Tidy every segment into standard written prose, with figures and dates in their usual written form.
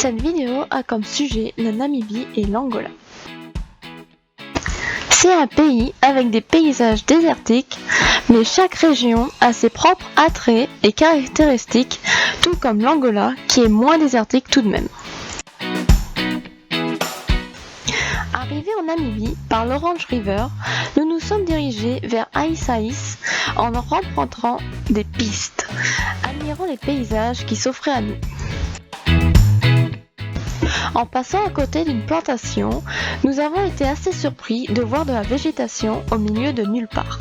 Cette vidéo a comme sujet la Namibie et l'Angola. C'est un pays avec des paysages désertiques, mais chaque région a ses propres attraits et caractéristiques, tout comme l'Angola qui est moins désertique tout de même. Arrivés en Namibie par l'Orange River, nous nous sommes dirigés vers Aïs en rempruntant des pistes, admirant les paysages qui s'offraient à nous. En passant à côté d'une plantation, nous avons été assez surpris de voir de la végétation au milieu de nulle part.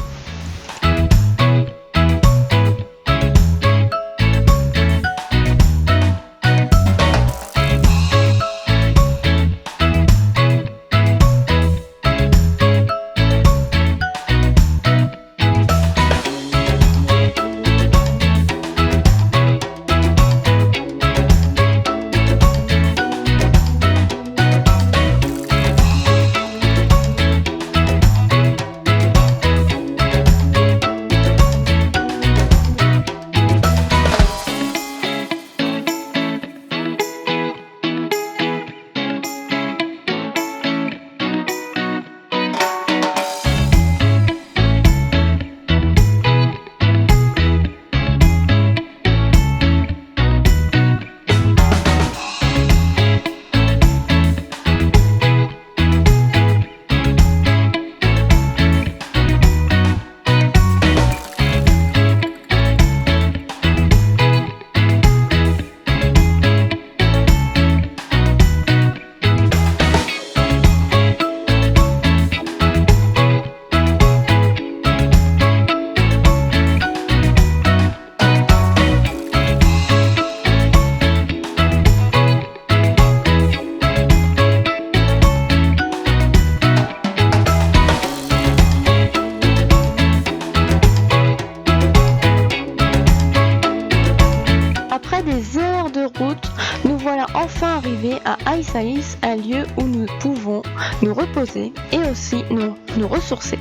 Après des heures de route, nous voilà enfin arrivés à Aïs, un lieu où nous pouvons nous reposer et aussi nous ressourcer.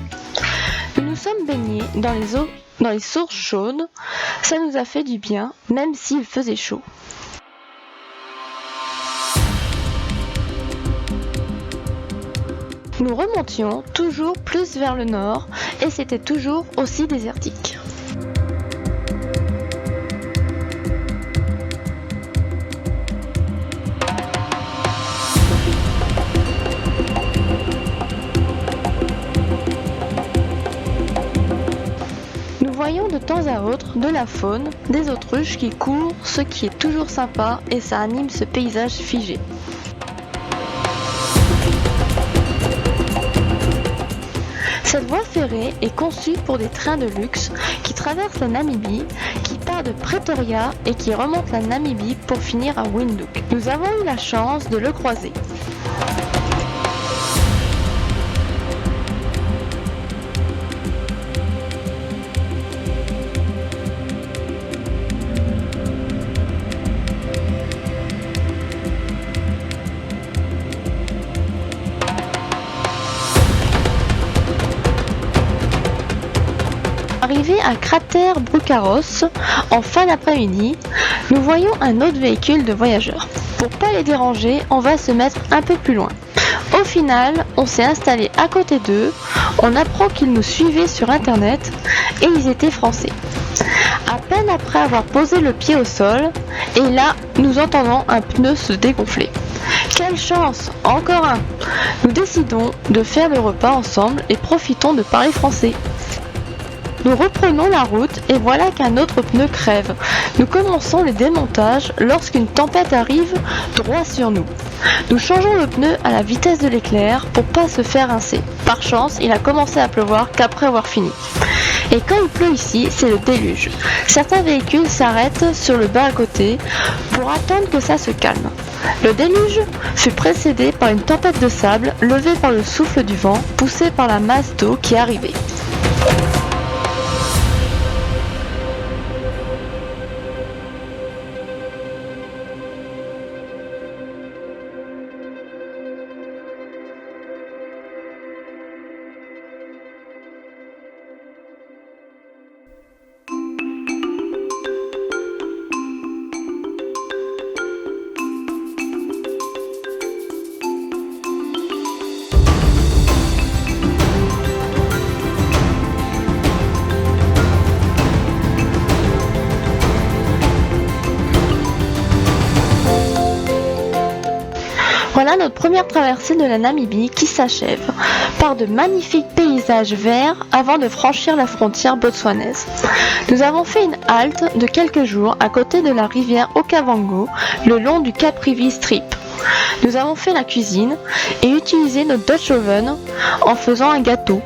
Nous nous sommes baignés dans les sources chaudes, ça nous a fait du bien, même s'il faisait chaud. Nous remontions toujours plus vers le nord et c'était toujours aussi désertique. Nous voyons de temps à autre de la faune, des autruches qui courent, ce qui est toujours sympa et ça anime ce paysage figé. Cette voie ferrée est conçue pour des trains de luxe qui traversent la Namibie, qui part de Pretoria et qui remonte la Namibie pour finir à Windhoek. Nous avons eu la chance de le croiser. Arrivé à Cratère Brucaros, en fin d'après-midi, nous voyons un autre véhicule de voyageurs. Pour pas les déranger, on va se mettre un peu plus loin. Au final, on s'est installé à côté d'eux, on apprend qu'ils nous suivaient sur internet et ils étaient français. À peine après avoir posé le pied au sol, et là, nous entendons un pneu se dégonfler. Quelle chance, encore un! Nous décidons de faire le repas ensemble et profitons de parler français. Nous reprenons la route et voilà qu'un autre pneu crève. Nous commençons le démontage lorsqu'une tempête arrive droit sur nous. Nous changeons le pneu à la vitesse de l'éclair pour pas se faire rincer. Par chance, il a commencé à pleuvoir qu'après avoir fini. Et quand il pleut ici, c'est le déluge. Certains véhicules s'arrêtent sur le bas à côté pour attendre que ça se calme. Le déluge fut précédé par une tempête de sable levée par le souffle du vent, poussée par la masse d'eau qui arrivait. Voilà notre première traversée de la Namibie qui s'achève par de magnifiques paysages verts avant de franchir la frontière botswanaise. Nous avons fait une halte de quelques jours à côté de la rivière Okavango, le long du Caprivi Strip. Nous avons fait la cuisine et utilisé notre Dutch Oven en faisant un gâteau.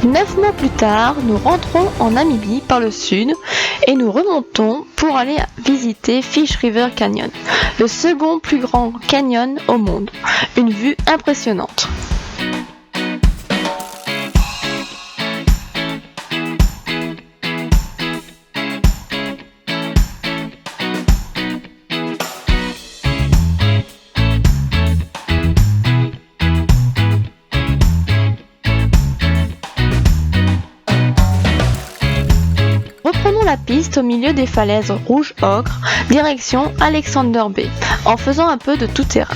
Neuf mois plus tard, nous rentrons en Namibie par le sud et nous remontons pour aller visiter Fish River Canyon, le second plus grand canyon au monde. Une vue impressionnante. Reprenons la piste au milieu des falaises rouge ocre, direction Alexander Bay, en faisant un peu de tout terrain.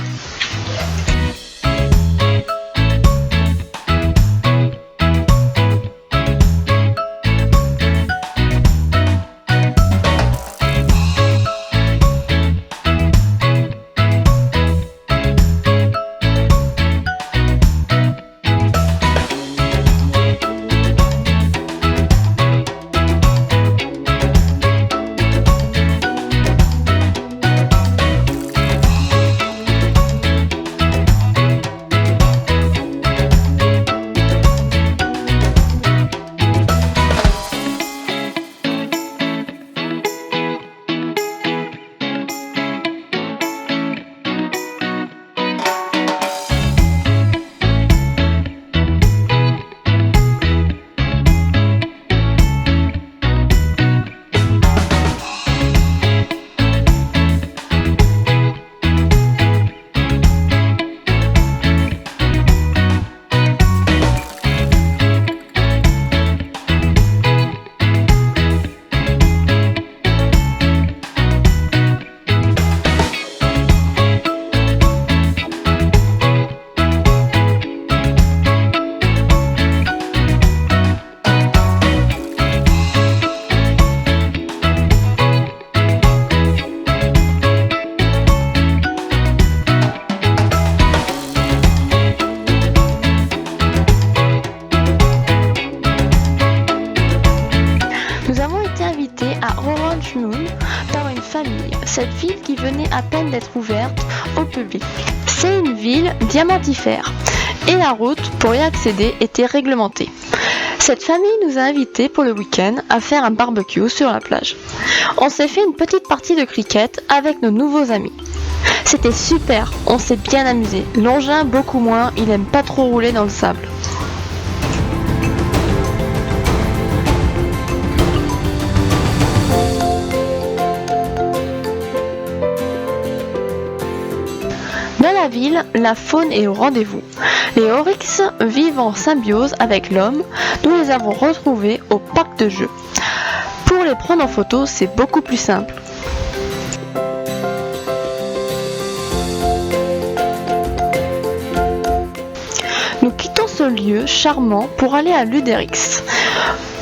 Par une famille, cette ville qui venait à peine d'être ouverte au public. C'est une ville diamantifère et la route pour y accéder était réglementée. Cette famille nous a invités pour le week-end à faire un barbecue sur la plage. On s'est fait une petite partie de cricket avec nos nouveaux amis. C'était super, on s'est bien amusé. L'engin beaucoup moins, il aime pas trop rouler dans le sable. Dans la ville, la faune est au rendez-vous. Les oryx vivent en symbiose avec l'homme. Nous les avons retrouvés au parc de jeux. Pour les prendre en photo, c'est beaucoup plus simple. Nous quittons ce lieu charmant pour aller à Luderix.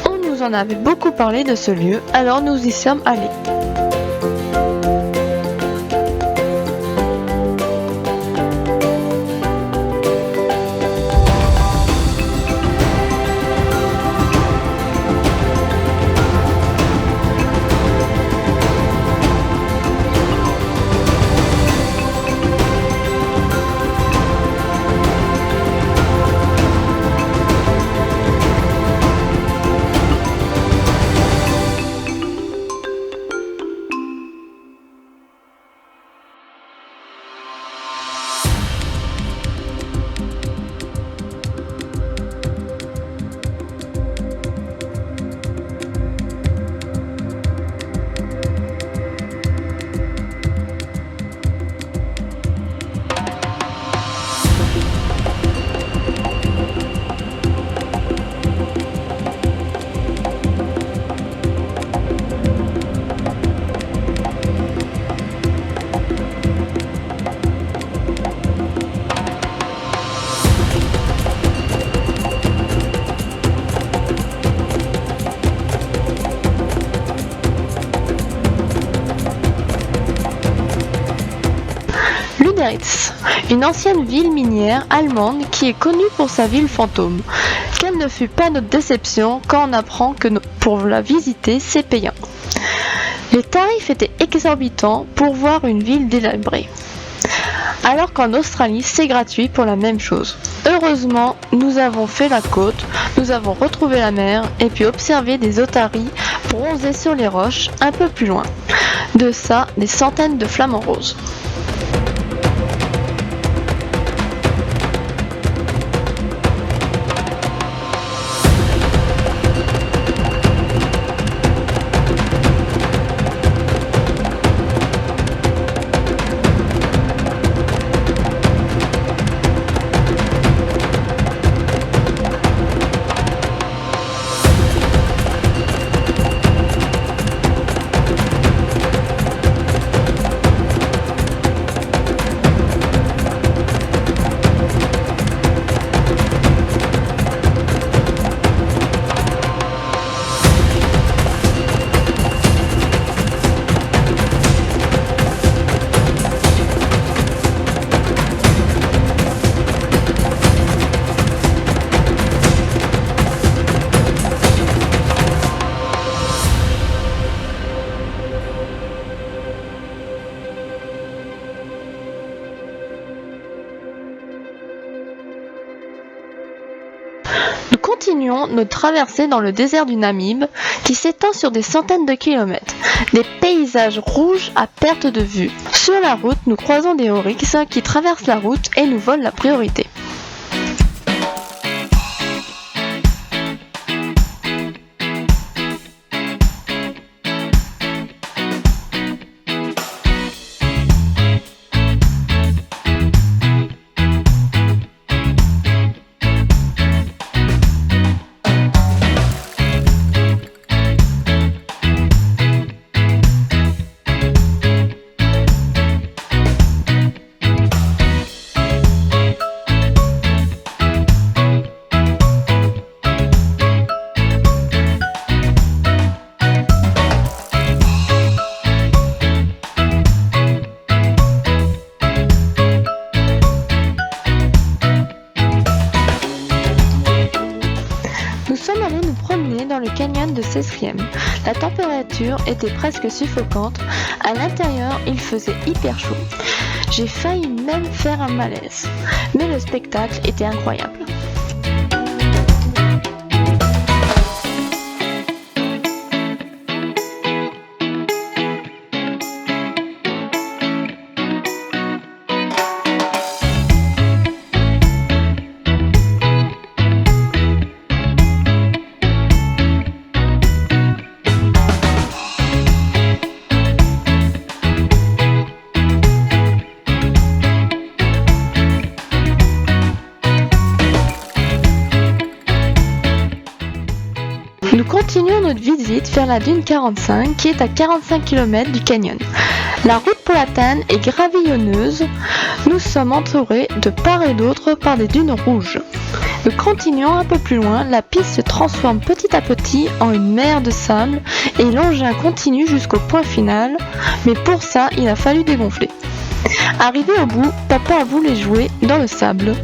On nous en avait beaucoup parlé de ce lieu, alors nous y sommes allés. Biarritz, une ancienne ville minière allemande qui est connue pour sa ville fantôme. Quelle ne fut pas notre déception quand on apprend que pour la visiter, c'est payant. Les tarifs étaient exorbitants pour voir une ville délabrée. Alors qu'en Australie, c'est gratuit pour la même chose. Heureusement, nous avons fait la côte, nous avons retrouvé la mer et puis observé des otaries bronzées sur les roches un peu plus loin. De ça, des centaines de flamants roses. Nous continuons notre traversée dans le désert du Namib qui s'étend sur des centaines de kilomètres. Des paysages rouges à perte de vue. Sur la route, nous croisons des oryx qui traversent la route et nous volent la priorité. Nous sommes allés nous promener dans le canyon de Sesriem. La température était presque suffocante. À l'intérieur, il faisait hyper chaud. J'ai failli même faire un malaise. Mais le spectacle était incroyable. Nous continuons notre visite vers la dune 45 qui est à 45 km du canyon. La route pour l'atteindre est gravillonneuse. Nous sommes entourés de part et d'autre par des dunes rouges. Nous continuons un peu plus loin, la piste se transforme petit à petit en une mer de sable et l'engin continue jusqu'au point final, mais pour ça il a fallu dégonfler. Arrivé au bout, papa a voulu jouer dans le sable.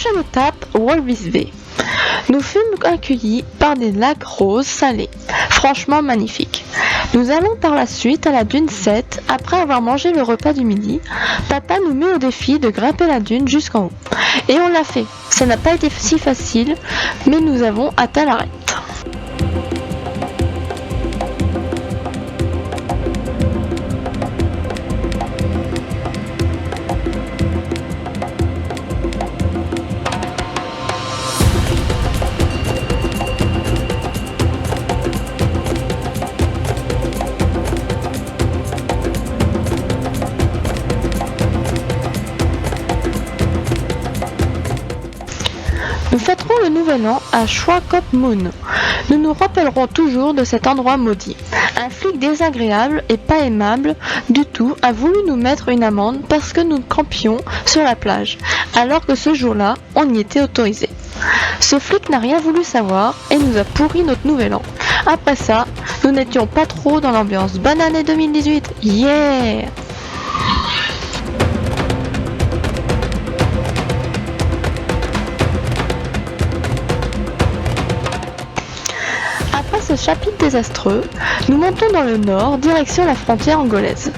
Prochaine étape, Walvis Bay. Nous fûmes accueillis par des lacs roses salés, franchement magnifiques. Nous allons par la suite à la dune 7. Après avoir mangé le repas du midi, papa nous met au défi de grimper la dune jusqu'en haut. Et on l'a fait. Ça n'a pas été si facile, mais nous avons atteint l'arête. Nous fêterons le nouvel an à Schwakop Moon. Nous nous rappellerons toujours de cet endroit maudit. Un flic désagréable et pas aimable du tout a voulu nous mettre une amende parce que nous campions sur la plage, alors que ce jour-là, on y était autorisé. Ce flic n'a rien voulu savoir et nous a pourri notre nouvel an. Après ça, nous n'étions pas trop dans l'ambiance. Bonne année 2018, yeah! Après ce chapitre désastreux, nous montons dans le nord, direction la frontière angolaise.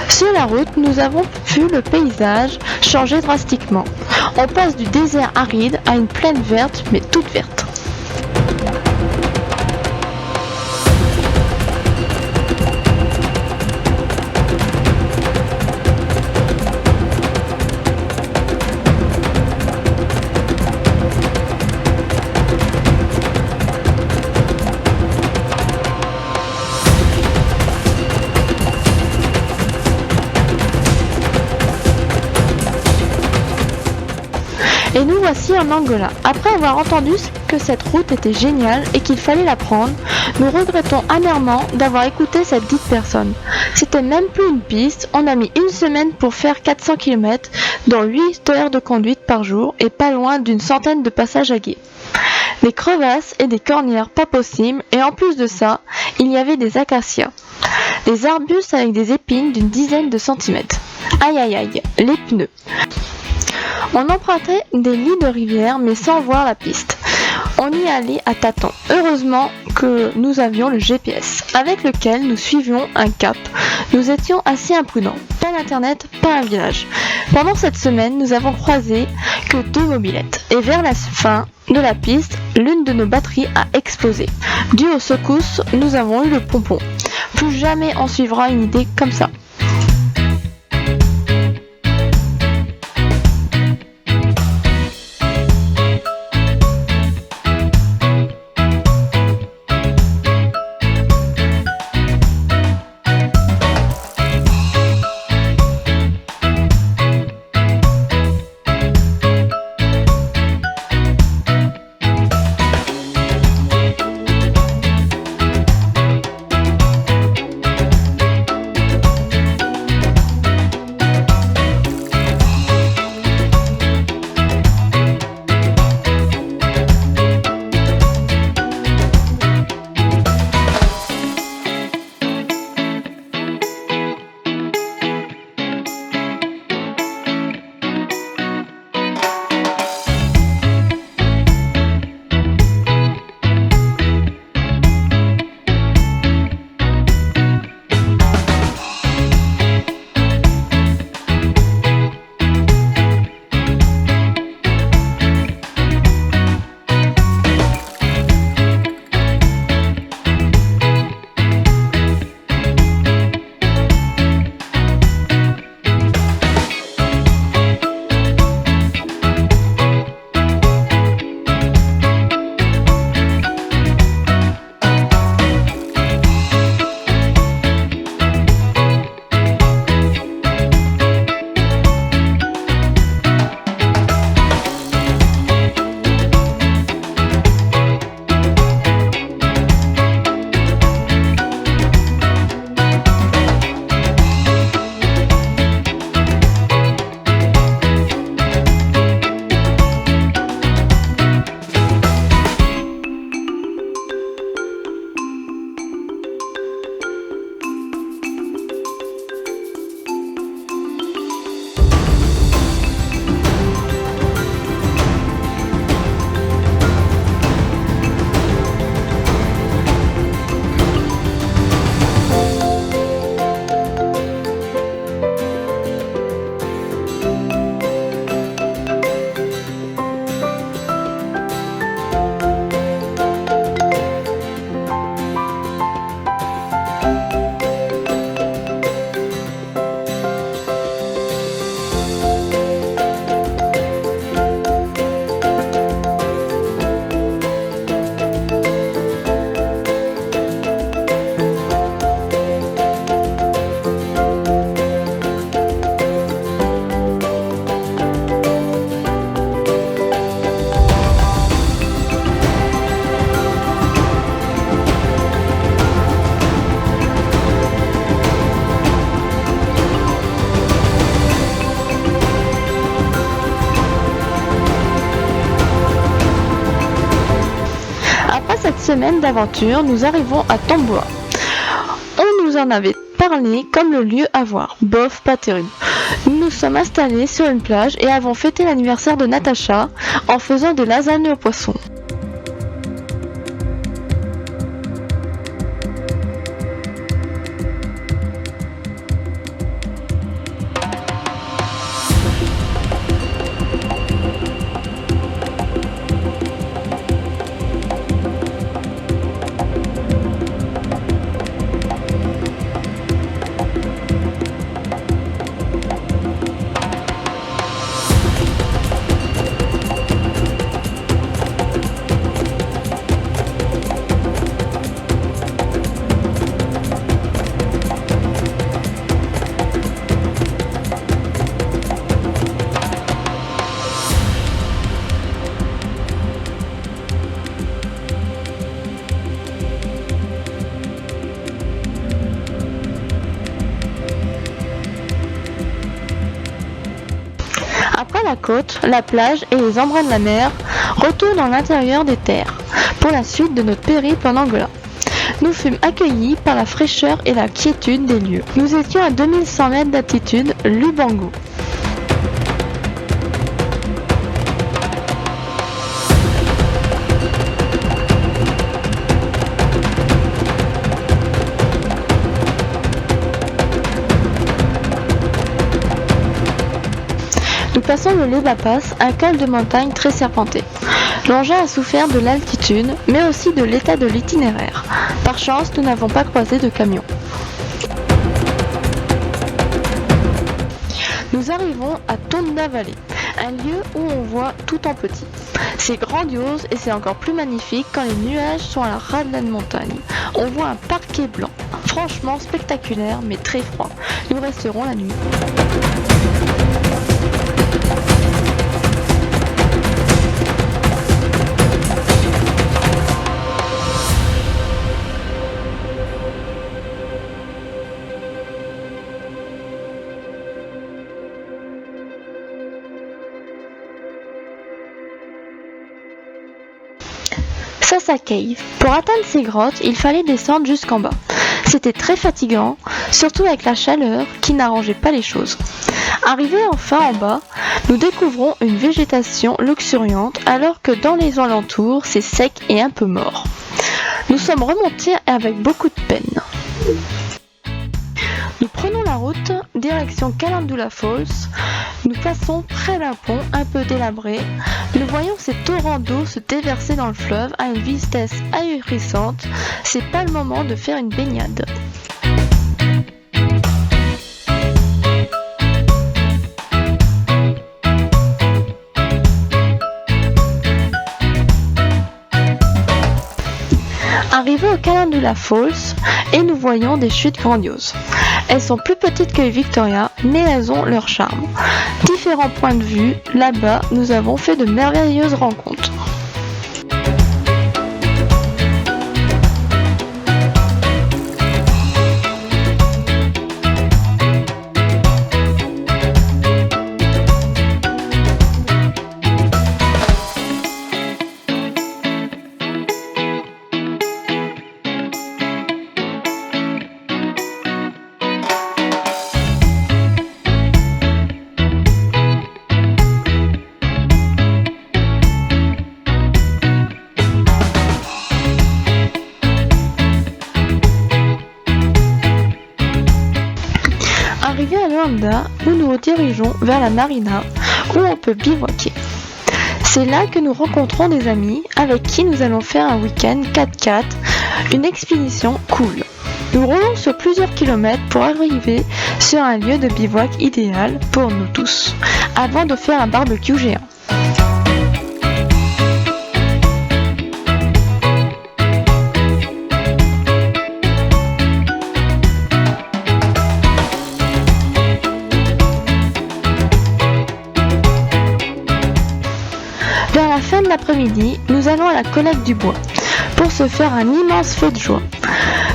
Sur la route, nous avons vu le paysage changer drastiquement. On passe du désert aride à une plaine verte, mais toute verte. Et nous voici en Angola. Après avoir entendu que cette route était géniale et qu'il fallait la prendre, nous regrettons amèrement d'avoir écouté cette dite personne. C'était même plus une piste, on a mis une semaine pour faire 400 km, dont 8 heures de conduite par jour et pas loin d'une centaine de passages à gué. Des crevasses et des cornières pas possibles, et en plus de ça, il y avait des acacias. Des arbustes avec des épines d'une dizaine de centimètres. Aïe aïe aïe, les pneus. On empruntait des lits de rivière mais sans voir la piste. On y allait à tâtons. Heureusement que nous avions le GPS avec lequel nous suivions un cap. Nous étions assez imprudents. Pas d'internet, pas un village. Pendant cette semaine, nous avons croisé que 2 mobylettes. Et vers la fin de la piste, l'une de nos batteries a explosé. Dû aux secousses, nous avons eu le pompon. Plus jamais on suivra une idée comme ça. semaine d'aventure, nous arrivons à Tomboa. On nous en avait parlé comme le lieu à voir. Bof, pas terrible. Nous nous sommes installés sur une plage et avons fêté l'anniversaire de Natacha en faisant des lasagnes aux poissons. Après la côte, la plage et les embruns de la mer, retour dans l'intérieur des terres, pour la suite de notre périple en Angola. Nous fûmes accueillis par la fraîcheur et la quiétude des lieux. Nous étions à 2100 mètres d'altitude, Lubango. Nous passons le Leba Pass, un col de montagne très serpenté. L'engin a souffert de l'altitude, mais aussi de l'état de l'itinéraire. Par chance, nous n'avons pas croisé de camion. Nous arrivons à Tonda Valley, un lieu où on voit tout en petit. C'est grandiose et c'est encore plus magnifique quand les nuages sont à la ras de la montagne. On voit un parquet blanc. Franchement spectaculaire, mais très froid. Nous resterons la nuit. Sasa Cave. Pour atteindre ces grottes, il fallait descendre jusqu'en bas. C'était très fatigant, surtout avec la chaleur qui n'arrangeait pas les choses. Arrivés enfin en bas, nous découvrons une végétation luxuriante alors que dans les alentours, c'est sec et un peu mort. Nous sommes remontés avec beaucoup de peine. Nous prenons la route, direction Calendula Falls. Nous passons près d'un pont un peu délabré. Nous voyons ces torrents d'eau se déverser dans le fleuve à une vitesse ahurissante. C'est pas le moment de faire une baignade. Arrivés au Calendula Falls, et nous voyons des chutes grandioses. Elles sont plus petites que les Victoria, mais elles ont leur charme. Différents points de vue, là-bas, nous avons fait de merveilleuses rencontres. Arrivés à Luanda, nous nous dirigeons vers la marina où on peut bivouaquer. C'est là que nous rencontrons des amis avec qui nous allons faire un week-end 4x4, une expédition cool. Nous roulons sur plusieurs kilomètres pour arriver sur un lieu de bivouac idéal pour nous tous, avant de faire un barbecue géant. Vers la fin de l'après-midi, nous allons à la collecte du bois pour se faire un immense feu de joie.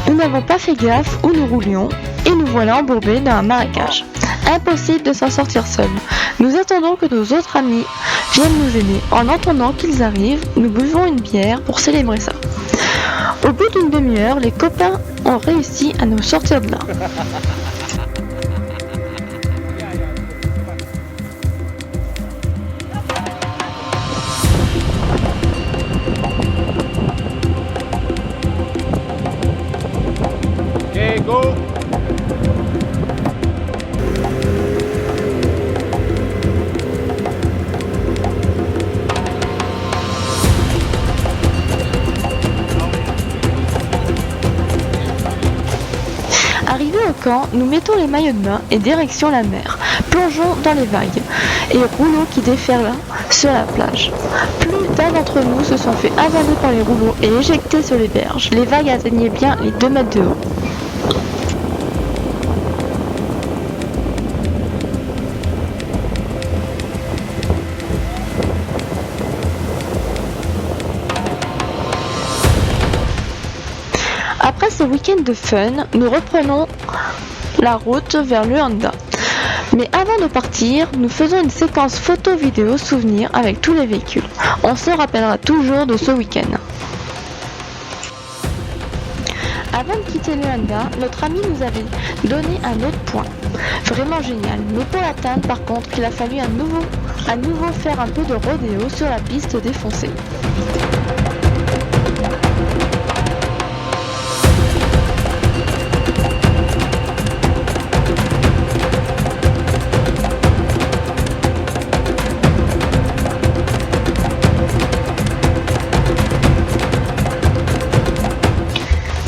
Nous n'avons pas fait gaffe où nous roulions et nous voilà embourbés dans un marécage. Impossible de s'en sortir seul. Nous attendons que nos autres amis viennent nous aider. En entendant qu'ils arrivent, nous buvons une bière pour célébrer ça. Au bout d'une demi-heure, les copains ont réussi à nous sortir de là. Okay, go. Arrivés au camp, nous mettons les maillots de bain et direction la mer. Plongeons dans les vagues et rouleaux qui déferlent sur la plage. Plus d'un d'entre nous se sont fait avaler par les rouleaux et éjectés sur les berges. Les vagues atteignaient bien les 2 mètres de haut. Après ce week-end de fun, nous reprenons la route vers Luanda. Mais avant de partir, nous faisons une séquence photo-vidéo souvenir avec tous les véhicules. On se rappellera toujours de ce week-end. Avant de quitter Luanda, notre ami nous avait donné un autre point. Vraiment génial. Mais pour l'atteindre, par contre, il a fallu à nouveau faire un peu de rodéo sur la piste défoncée.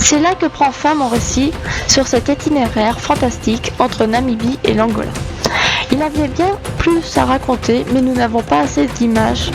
C'est là que prend fin mon récit sur cet itinéraire fantastique entre Namibie et l'Angola. Il avait bien plus à raconter, mais nous n'avons pas assez d'images